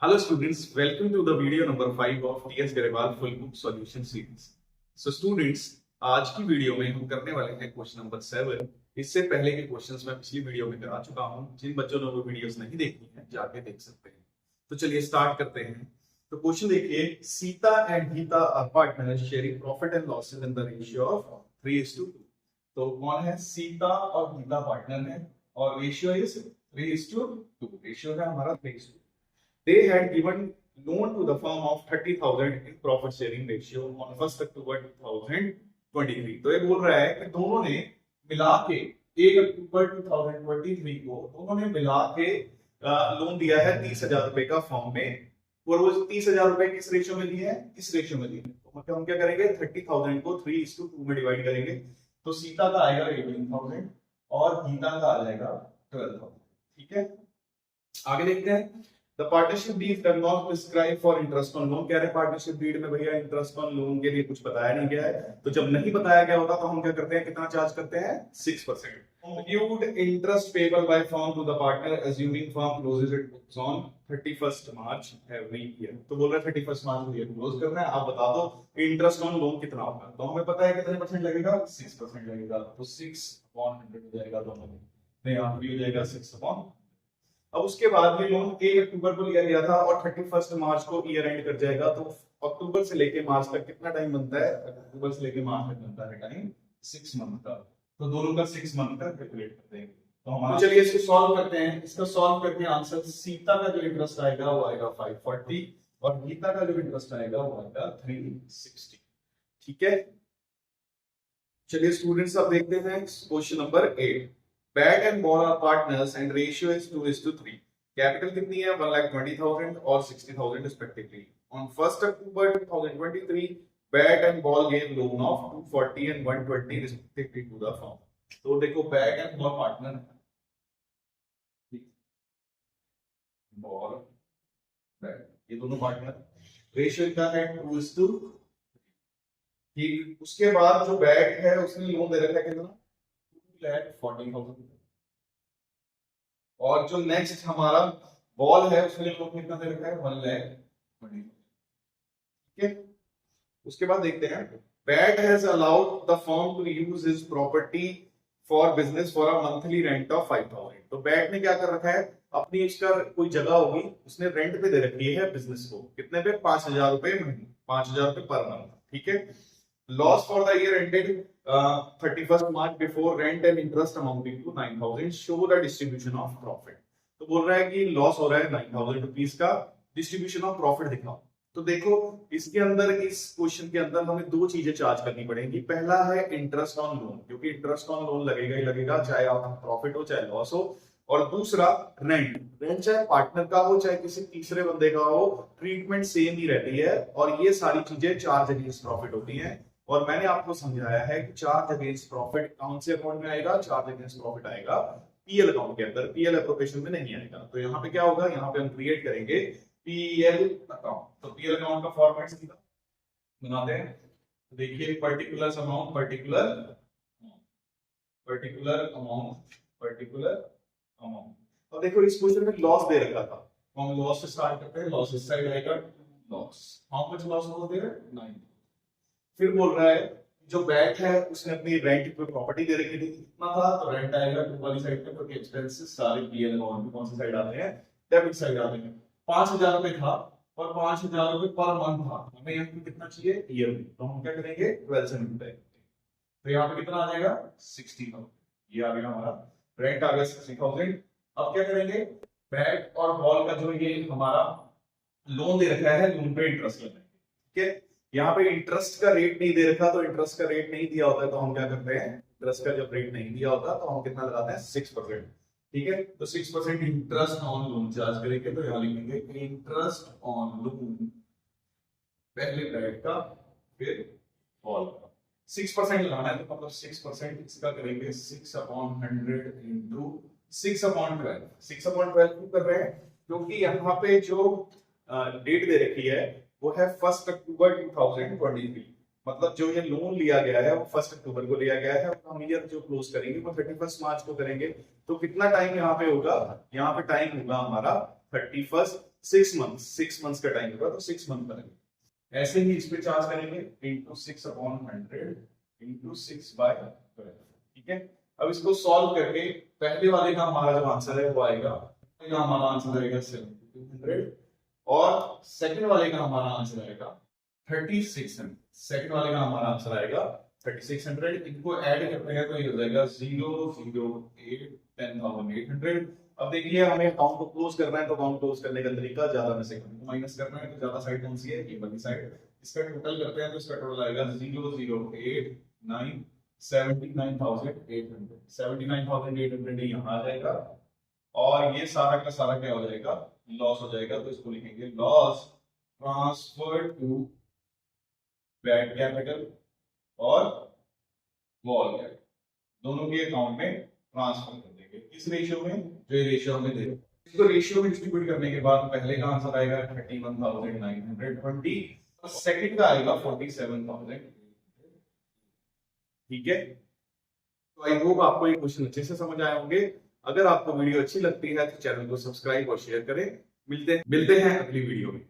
Hello students, welcome to the video number 5 of TS Garewal Full Book Solution Series. So students, आज की video में हम करने वाले हैं क्वेश्चन नंबर 7। इससे पहले के क्वेश्चंस मैं पिछली वीडियो में करा चुका हूं। जिन बच्चों ने वो वीडियोस नहीं देखी हैं जाके देख सकते हैं। तो चलिए स्टार्ट करते हैं। तो क्वेश्चन देखिए, Sita and Gita are partners sharing profit and losses in the ratio of 3:2। तो कौन है? सीता और गीता पार्टनर है और रेशियो इज 3:2। रेशियो है हमारा 3:2। They had given loan to the firm of 30,000 in profit sharing ratio on 1st October 2023। तो ये बोल रहा है कि दोनों ने मिला के 1 अक्टूबर 2023 को दोनों ने मिला के लोन दिया है 30,000 रुपए का फर्म में। और वो 30,000 रुपए किस रेशियो में लिए हैं? इस रेशियो में लिए हैं। तो मतलब हम क्या करेंगे? 30,000 को 3:2 में डिवाइड करेंगे। तो सीता का आएगा 18,000 और गीता का आ जाएगा 12,000। ठीक है, आगे देखते हैं। The partnership deed does not prescribe for interest on loan। कह रहे पार्टनरशिप डीड में भैया इंटरेस्ट ऑन लोन के लिए कुछ बताया नहीं गया है। तो जब नहीं बताया गया होता तो हम क्या करते हैं? कितना चार्ज करते हैं? 6%। Compute interest payable by firm to the partner assuming firm closes its books on 31st March every year। तो बोल रहा है 31st मार्च को ये क्लोज करना है। आप बता दो इंटरेस्ट ऑन लोन कितना होगा। तो हमें पता है कितने परसेंट लगेगा? 6% लगेगा। तो 6/100 हो जाएगा दोनों में। नहीं, यहाँ भी हो जाएगा 6/। अब उसके बाद ये लोन 1 अक्टूबर को लिया गया था और 31 मार्च को ईयर एंड कर जाएगा। तो अक्टूबर से लेके मार्च तक कितना टाइम बनता है? अक्टूबर से लेके मार्च तक बनता है टाइम 6 मंथ का। तो दोनों का 6 मंथ का कैलकुलेट कर देंगे। तो हमारा चलिए इसको सॉल्व करते हैं। इसका सॉल्व करके आंसर सीता का जो इंटरेस्ट आएगा वो आएगा 540 और गीता का जो इंटरेस्ट आएगा वो आएगा 360। ठीक है, चलिए स्टूडेंट्स अब देखते हैं question number 8। Bat and ball are partners and ratio is 2:3। Capital कितनी है? 1,20,000 और 60,000 respectively. On 1st October 2023 bat and ball gave loan of 240 and 120 respectively to the firm. तो देखो बैट एंड बॉल पार्टनर है, ball bat ये दोनों partner. Ratio क्या है? 2:3। ठीक, उसके बाद जो बैट है उसने लोन दे रखा है कितना? 2,40,000। और जो नेक्स्ट हमारा बॉल है उसने लोन कितना दे रखा है? 1,20,000। ठीक है, उसके बाद देखते हैं bat has allowed the firm to use his property for business for a monthly rent of 5,000। तो बैट ने क्या कर रखा है? अपनी इसका कोई जगह होगी उसने रेंट पे दे रखी है बिजनेस को। कितने पे? 5,000 रुपए महीने, 5,000 रुपए पर मंथ। ठीक है, loss for the year ended 31st March before rent and interest amounting to 9,000 show the distribution of profit। तो बोल रहा है कि लॉस हो रहा है 9,000 रुपीज का, डिस्ट्रीब्यूशन ऑफ प्रॉफिट दिखाओ। तो देखो इसके अंदर, इस क्वेश्चन के अंदर हमें दो चीजें चार्ज करनी पड़ेंगी। पहला है इंटरेस्ट ऑन लोन, क्योंकि इंटरेस्ट ऑन लोन लगेगा ही लगेगा, चाहे आप प्रॉफिट हो चाहे लॉस हो। और दूसरा रेंट। रेंट चाहे पार्टनर का हो चाहे किसी तीसरे बंदे का हो, ट्रीटमेंट सेम ही रहती है और ये सारी चीजें चार्ज अगेंस्ट प्रॉफिट होती है। और मैंने आपको समझाया है कि चार्ज अगेंस्ट प्रॉफिट कौन से अकाउंट में आएगा? चार्ज अगेंस्ट प्रॉफिट आएगा पीएल अकाउंट के अंदर, पीएल एप्रोप्रिएशन में नहीं आएगा। तो यहाँ पे क्या होगा? यहाँ पे हम क्रिएट करेंगे पीएल अकाउंट। तो पीएल अकाउंट का फॉर्मेट सीधा बनाते हैं। तो देखिए पर्टिकुलर अमाउंट, पर्टिकुलर अमाउंट। और देखो इस क्वेश्चन में लॉस दे रखा था, तो हम लॉस से स्टार्ट करते हैं। लॉस इस साइड आएगा, लॉस हाउ मच लॉस हो देयर? 9। फिर बोल रहा है जो बैट है उसने अपनी रेंट पे प्रॉपर्टी दे रखी थी, कितना था? तो रेंट आएगा टू वाली साइड पे, क्योंकि एक्सपेंसेस सारे पीएल अकाउंट में कौन सी साइड आते हैं? डेबिट साइड आते हैं। 5,000 रुपए था और 5,000 रुपए पर मंथ था। हमें यहाँ पे कितना चाहिए? ईयर में। तो हम क्या करेंगे? 12 से मल्टीप्लाई। तो यहाँ पे कितना आ जाएगा? 60,000। ये आ गया हमारा रेंट, आ गया 60,000। अब क्या करेंगे? बैट और बॉल का जो ये हमारा लोन दे रखा है, लोन पे इंटरेस्ट लगेगा। ठीक है, यहाँ पे इंटरेस्ट का रेट नहीं दे रखा, तो इंटरेस्ट का रेट नहीं दिया होता है तो हम क्या करते हैं? इंटरेस्ट का जब रेट नहीं दिया होता तो हम कितना लगाते हैं? 6%। ठीक है, तो 6% इंटरेस्ट ऑन लोन चार्ज करेंगे। तो यहाँ लिखेंगे इंटरेस्ट ऑन लोन, पहले बैट का फिर बॉल का 6% लगाना है। तो मतलब 6% इसका करेंगे 6/100 इंटू 6/12। 6/12 क्यों कर रहे हैं? क्योंकि यहाँ पे जो डेट दे रखी है वो है 1st October 2023। मतलब जो ये लोन लिया गया है वो 1st अक्टूबर को लिया गया है और हम ईयर जो क्लोज करेंगे वो 31 मार्च को करेंगे। तो कितना टाइम यहाँ पे होगा? यहाँ पे टाइम होगा हमारा 31 6 मंथ्स का टाइम होगा, तो 6 मंथ करेंगे। ऐसे ही इस पे चार्ज करेंगे इंटू 6/100 इंटू 6/12। ठीक है, अब इसको सॉल्व करके पहले वाले का हमारा जो आंसर है वो आएगा, हमारा आंसर आएगा 7200 और सेकंड वाले का हमारा आंसर आएगा 3600। सेकंड वाले का हमारा आंसर आएगा 3600। इनको ऐड करते हैं तो ये हो जाएगा 008 10,800। अब देखिए हमें अकाउंट को क्लोज करना है, तो अकाउंट क्लोज करने का तरीका ज्यादा में से कम को माइनस करना है। तो ज्यादा साइड कौन सी है, ये वाली साइड। इसका टोटल करते हैं तो इसका टोटल आएगा 008 79,800। 79,800 यहाँ आ जाएगा और ये सारा का सारा क्या हो जाएगा, लॉस हो जाएगा। तो इसको लिखेंगे loss transfer to bat capital और वॉल कैपिटल, दोनों के अकाउंट में ट्रांसफर कर देंगे। किस रेशियो में, जो ये रेशियो हमें दे। इसको रेशियो में डिस्ट्रीब्यूट करने के बाद पहले का आंसर आएगा 31,920 और सेकंड का आएगा 47,000। ठीक है, तो आई होप आपको ये क्वेश्चन अच्छे से समझ आए होंगे। अगर आपको वीडियो अच्छी लगती है तो चैनल को सब्सक्राइब और शेयर करें। मिलते हैं अगली वीडियो में।